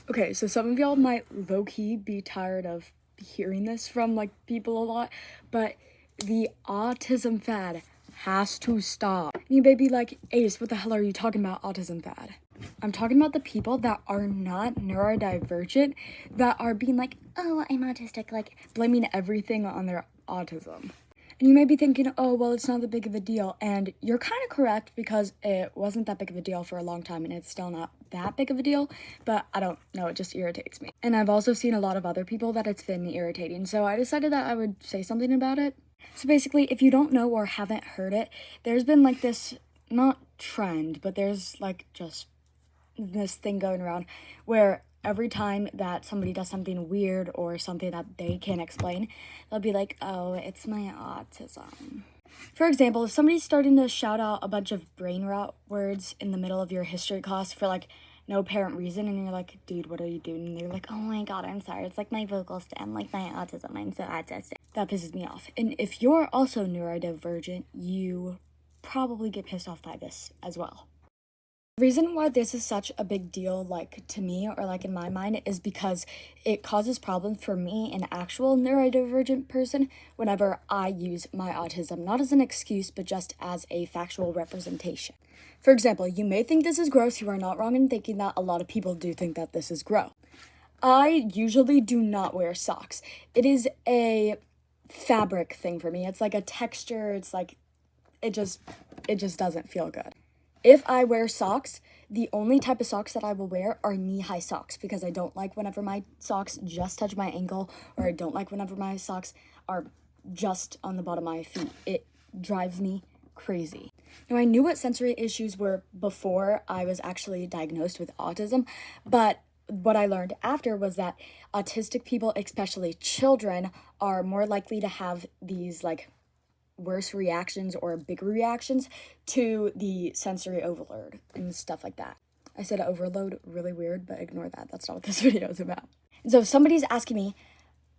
Okay, so some of y'all might low-key be tired of hearing this from, like, people a lot, but the autism fad has to stop. And you may be like, Ace, what the hell are you talking about, autism fad? I'm talking about the people that are not neurodivergent, that are being like, oh, I'm autistic, like, blaming everything on their autism. And you may be thinking, oh, well, it's not that big of a deal. And you're kind of correct, because it wasn't that big of a deal for a long time, and it's still not that big of a deal. But I don't know, it just irritates me. And I've also seen a lot of other people that it's been irritating. So I decided that I would say something about it. So basically, if you don't know or haven't heard it, there's been like this, not trend, but there's like just this thing going around where every time that somebody does something weird or something that they can't explain, they'll be like, oh, it's my autism. For example, if somebody's starting to shout out a bunch of brain rot words in the middle of your history class for like no apparent reason, and you're like, dude, what are you doing? And they're like, oh my god, I'm sorry, it's like my vocal stem, like my autism, I'm so autistic. That pisses me off. And if you're also neurodivergent, you probably get pissed off by this as well. The reason why this is such a big deal, like, to me, or like in my mind, is because it causes problems for me, an actual neurodivergent person, whenever I use my autism, not as an excuse, but just as a factual representation. For example, you may think this is gross. You are not wrong in thinking that. A lot of people do think that this is gross. I usually do not wear socks. It is a fabric thing for me. It's like a texture. It's like, it just doesn't feel good. If I wear socks, the only type of socks that I will wear are knee-high socks, because I don't like whenever my socks just touch my ankle, or I don't like whenever my socks are just on the bottom of my feet. It drives me crazy. Now, I knew what sensory issues were before I was actually diagnosed with autism, but what I learned after was that autistic people, especially children, are more likely to have these, like, worse reactions or bigger reactions to the sensory overload and stuff like that. I said overload really weird, but ignore that. That's not what this video is about. And so if somebody's asking me,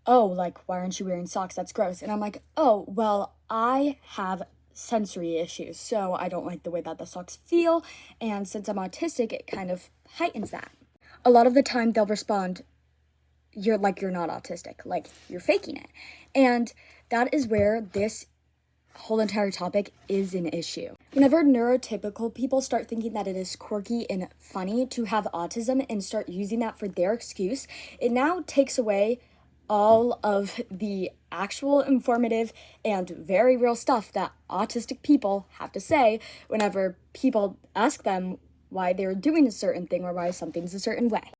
oh, like, why aren't you wearing socks? That's gross. And I'm like, oh, well, I have sensory issues, so I don't like the way that the socks feel. And since I'm autistic, it kind of heightens that. A lot of the time they'll respond, you're not autistic, like you're faking it. And that is where this whole entire topic is an issue. Whenever neurotypical people start thinking that it is quirky and funny to have autism and start using that for their excuse, it now takes away all of the actual informative and very real stuff that autistic people have to say whenever people ask them why they're doing a certain thing or why something's a certain way.